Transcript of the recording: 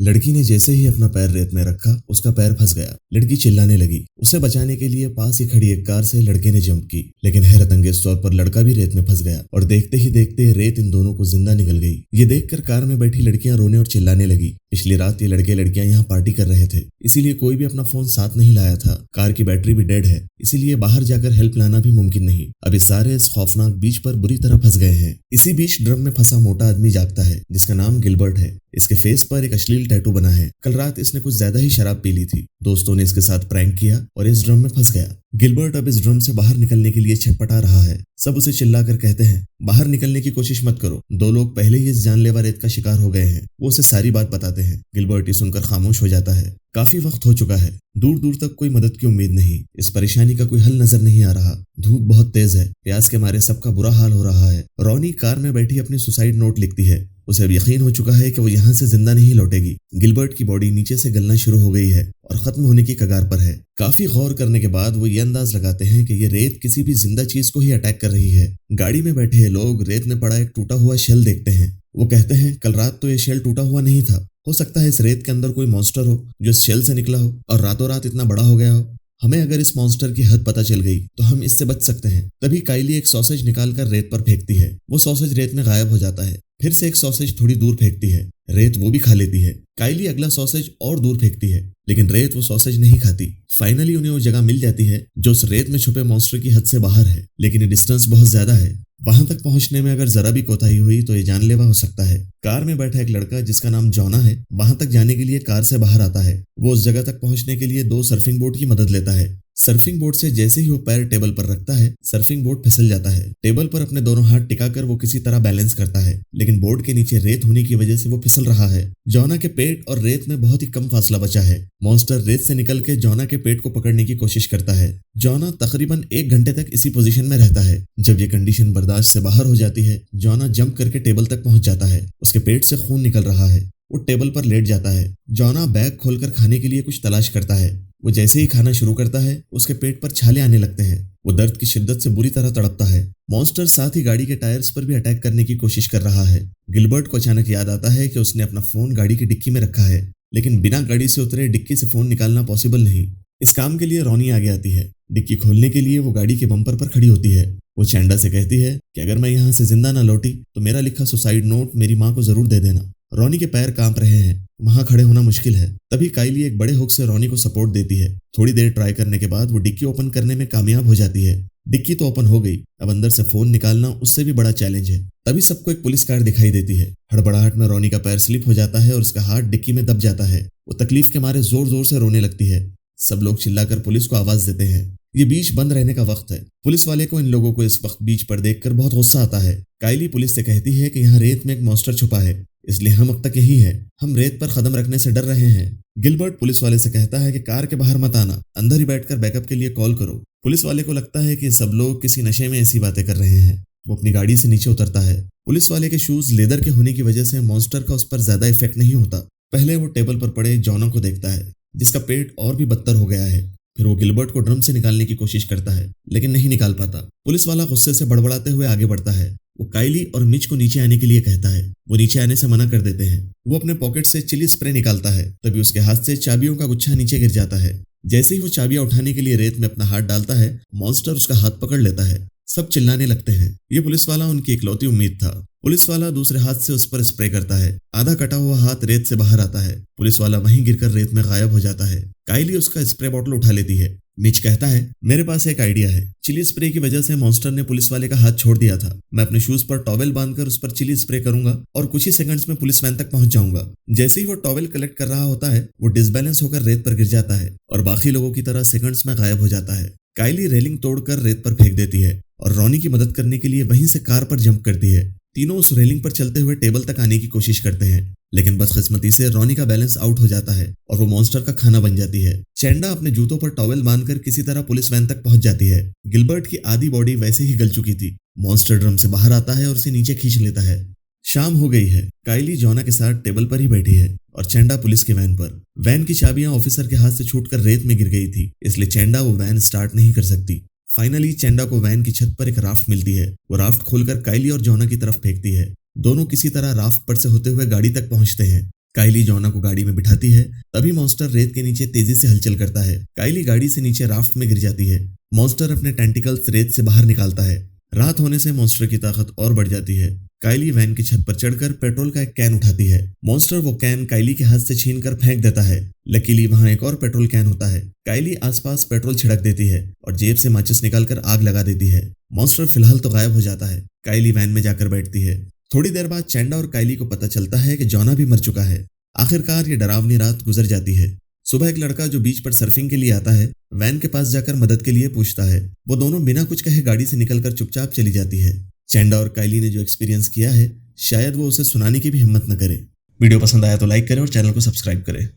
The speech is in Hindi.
लड़की ने जैसे ही अपना पैर रेत में रखा उसका पैर फंस गया। लड़की चिल्लाने लगी। उसे बचाने के लिए पास ही खड़ी एक कार से लड़के ने जंप की, लेकिन हैरत अंगेज तौर पर लड़का भी रेत में फंस गया और देखते ही देखते रेत इन दोनों को जिंदा निकल गई। ये देखकर कार में बैठी लड़कियां रोने और चिल्लाने लगी। पिछली रात ये लड़के लड़कियां यहाँ पार्टी कर रहे थे, इसीलिए कोई भी अपना फोन साथ नहीं लाया था। कार की बैटरी भी डेड है, इसीलिए बाहर जाकर हेल्प लाना भी मुमकिन नहीं। अब ये सारे इस खौफनाक बीच पर बुरी तरह फंस गए हैं। इसी बीच ड्रम में फंसा मोटा आदमी जागता है, जिसका नाम गिलबर्ट है। इसके फेस पर एक अश्लील टैटू बना है। कल रात इसने कुछ ज्यादा ही शराब पी ली थी। दोस्तों ने इसके साथ प्रैंक किया और इस ड्रम में फंस गया। गिलबर्ट अब इस ड्रम से बाहर निकलने के लिए छटपटा रहा है। सब उसे चिल्लाकर कहते हैं, बाहर निकलने की कोशिश मत करो, 2 लोग पहले ही इस जानलेवा रेत का शिकार हो गए हैं। वो उसे सारी बात बताते हैं। गिलबर्ट ये सुनकर खामोश हो जाता है। काफी वक्त हो चुका है, दूर दूर तक कोई मदद की उम्मीद नहीं। इस परेशानी का कोई हल नजर नहीं आ रहा। धूप बहुत तेज है, प्यास के मारे सबका बुरा हाल हो रहा है। रॉनी कार में बैठी अपनी सुसाइड नोट लिखती है। उसे अब यकीन हो चुका है कि वो यहाँ से जिंदा नहीं लौटेगी। गिलबर्ट की बॉडी नीचे से गलना शुरू हो गई है और खत्म होने की कगार पर है। काफी गौर करने के बाद वो ये अंदाज लगाते हैं कि ये रेत किसी भी जिंदा चीज को ही अटैक कर रही है। गाड़ी में बैठे ये लोग रेत में पड़ा एक टूटा हुआ शेल देखते हैं। वो कहते हैं, कल रात तो ये शेल टूटा हुआ नहीं था। हो सकता है इस रेत के अंदर कोई मॉन्स्टर हो जो इस शेल से निकला हो और रातों रात इतना बड़ा हो गया हो। हमें अगर इस मॉन्स्टर की हद पता चल गई तो हम इससे बच सकते हैं। तभी काइली एक सॉसेज निकालकर रेत पर फेंकती है। वो सॉसेज रेत में गायब हो जाता है। फिर से एक सॉसेज थोड़ी दूर फेंकती है, रेत वो भी खा लेती है। काइली अगला सॉसेज और दूर फेंकती है, लेकिन रेत वो सॉसेज नहीं खाती। फाइनली उन्हें वो जगह मिल जाती है जो उस रेत में छुपे मॉन्स्टर की हद से बाहर है, लेकिन ये डिस्टेंस बहुत ज्यादा है। वहां तक पहुंचने में अगर जरा भी कोताही हुई तो ये जानलेवा हो सकता है। कार में बैठा एक लड़का जिसका नाम जॉना है, वहां तक जाने के लिए कार से बाहर आता है। वो उस जगह तक पहुंचने के लिए 2 सर्फिंग बोर्ड की मदद लेता है। सर्फिंग बोर्ड से जैसे ही वो पैर टेबल पर रखता है, सर्फिंग बोर्ड फिसल जाता है। टेबल पर अपने दोनों हाथ टिकाकर वो किसी तरह बैलेंस करता है, लेकिन बोर्ड के नीचे रेत होने की वजह से वो फिसल रहा है। जॉना के पेट और रेत में बहुत ही कम फासला बचा है। मॉन्स्टर रेत से निकल के जॉना के पेट को पकड़ने की कोशिश करता है। जॉना तकरीबन 1 घंटे तक इसी पोजीशन में रहता है। जब ये कंडीशन बर्दाश्त से बाहर हो जाती है, जॉना जंप करके टेबल तक पहुंच जाता है। उसके पेट से खून निकल रहा है। वो टेबल पर लेट जाता है। जॉना बैग खोलकर खाने के लिए कुछ तलाश करता है। वो जैसे ही खाना शुरू करता है, उसके पेट पर छाले आने लगते हैं। वो दर्द की शिद्दत से बुरी तरह तड़पता है। मॉन्स्टर साथ ही गाड़ी के टायर्स पर भी अटैक करने की कोशिश कर रहा है। गिलबर्ट को अचानक याद आता है कि उसने अपना फोन गाड़ी की डिक्की में रखा है, लेकिन बिना गाड़ी से उतरे डिक्की से फोन निकालना पॉसिबल नहीं। इस काम के लिए रॉनी आगे आती है। डिक्की खोलने के लिए वो गाड़ी के बम्पर पर खड़ी होती है। वो चैंडा से कहती है कि अगर मैं यहाँ से जिंदा ना लौटी तो मेरा लिखा सुसाइड नोट मेरी माँ को जरूर दे देना। रॉनी के पैर कांप रहे हैं, वहां खड़े होना मुश्किल है। तभी काइली एक बड़े हुक से रॉनी को सपोर्ट देती है। थोड़ी देर ट्राई करने के बाद वो डिक्की ओपन करने में कामयाब हो जाती है। डिक्की तो ओपन हो गई, अब अंदर से फोन निकालना उससे भी बड़ा चैलेंज है। तभी सबको एक पुलिस कार दिखाई देती है। हड़बड़ाहट में रॉनी का पैर स्लिप हो जाता है और उसका हाथ डिक्की में दब जाता है। वो तकलीफ के मारे जोर जोर से रोने लगती है। सब लोग चिल्लाकर पुलिस को आवाज देते हैं। ये बीच बंद रहने का वक्त है। पुलिस वाले को इन लोगों को इस वक्त बीच पर देखकर बहुत गुस्सा आता है। काइली पुलिस से कहती है कि यहाँ रेत में एक मॉन्स्टर छुपा है, इसलिए हम अब तक यही है। हम रेत पर कदम रखने से डर रहे हैं। गिलबर्ट पुलिस वाले से कहता है कि कार के बाहर मत आना, अंदर ही बैठकर बैकअप के लिए कॉल करो। पुलिस वाले को लगता है कि सब लोग किसी नशे में ऐसी बातें कर रहे हैं। वो अपनी गाड़ी से नीचे उतरता है। पुलिस वाले के शूज लेदर के होने की वजह से मॉन्स्टर का उस पर ज्यादा इफेक्ट नहीं होता। पहले वो टेबल पर पड़े जॉना को देखता है, जिसका पेट और भी बदतर हो गया है। फिर वो गिलबर्ट को ड्रम से निकालने की कोशिश करता है, लेकिन नहीं निकाल पाता। पुलिस वाला गुस्से से बड़बड़ाते हुए आगे बढ़ता है। वो काइली और मिच को नीचे आने के लिए कहता है। वो नीचे आने से मना कर देते हैं। वो अपने पॉकेट से चिली स्प्रे निकालता है, तभी उसके हाथ से चाबियों का गुच्छा नीचे गिर जाता है। जैसे ही वो चाबियां उठाने के लिए रेत में अपना हाथ डालता है, मॉन्स्टर उसका हाथ पकड़ लेता है। सब चिल्लाने लगते हैं। ये पुलिस वाला उनकी इकलौती उम्मीद था। पुलिस वाला दूसरे हाथ से उस पर स्प्रे करता है। आधा कटा हुआ हाथ रेत से बाहर आता है। पुलिस वाला वहीं गिरकर रेत में गायब हो जाता है। काइली उसका स्प्रे बॉटल उठा लेती है। मिच कहता है, मेरे पास एक आइडिया है। चिली स्प्रे की वजह से मॉन्स्टर ने पुलिस वाले का हाथ छोड़ दिया था। मैं अपने शूज पर टॉवेल बांधकर उस पर चिली स्प्रे करूंगा और कुछ ही सेकंड्स में पुलिस वैन तक पहुंच जाऊंगा। जैसे ही वो टॉवेल कलेक्ट कर रहा होता है, वो डिसबैलेंस होकर रेत पर गिर जाता है और बाकी लोगों की तरह सेकंड्स में गायब हो जाता है। काइली रेलिंग तोड़कर रेत पर फेंक देती है और रॉनी की मदद करने के लिए वहीं से कार पर जंप करती है। तीनों उस रेलिंग पर चलते हुए टेबल तक आने की कोशिश करते हैं, लेकिन बदकिस्मती से रॉनी का बैलेंस आउट हो जाता है और वो मॉन्स्टर का खाना बन जाती है। चैंडा अपने जूतों पर टॉवेल बांधकर किसी तरह पुलिस वैन तक पहुंच जाती है। गिलबर्ट की आधी बॉडी वैसे ही गल चुकी थी। मॉन्स्टर ड्रम से बाहर आता है और उसे नीचे खींच लेता है। शाम हो गई है। काइली जॉना के साथ टेबल पर ही बैठी है और चैंडा पुलिस के वैन पर। वैन की चाबियां ऑफिसर के हाथ से छूटकर रेत में गिर गई थी, इसलिए चैंडा वो वैन स्टार्ट नहीं कर सकती। फाइनली चैंडा को वैन की छत पर एक राफ्ट मिलती है। वो राफ्ट खोलकर काइली और जॉना की तरफ फेंकती है। दोनों किसी तरह राफ्ट पर से होते हुए गाड़ी तक पहुंचते हैं। काइली जॉना को गाड़ी में बिठाती है। तभी मॉन्स्टर रेत के नीचे तेजी से हलचल करता है। काइली गाड़ी से नीचे राफ्ट में गिर जाती है। मॉन्स्टर अपने टेंटिकल्स रेत से बाहर निकालता है। रात होने से मॉन्स्टर की ताकत और बढ़ जाती है। काइली वैन की छत पर चढ़कर पेट्रोल का एक कैन उठाती है। मॉन्स्टर वो कैन काइली के हाथ से छीनकर फेंक देता है। लकीली वहां एक और पेट्रोल कैन होता है। काइली आसपास पेट्रोल छिड़क देती है और जेब से माचिस निकालकर आग लगा देती है। मॉन्स्टर फिलहाल तो गायब हो जाता है। काइली वैन में जाकर बैठती है। थोड़ी देर बाद चैंडा और काइली को पता चलता है कि जॉना भी मर चुका है। आखिरकार ये डरावनी रात गुजर जाती है। सुबह एक लड़का जो बीच पर सर्फिंग के लिए आता है वैन के पास जाकर मदद के लिए पूछता है। वो दोनों बिना कुछ कहे गाड़ी से निकलकर चुपचाप चली जाती है। चैंडा और काइली ने जो एक्सपीरियंस किया है शायद वो उसे सुनाने की भी हिम्मत न करे। वीडियो पसंद आया तो लाइक करें और चैनल को सब्सक्राइब करें।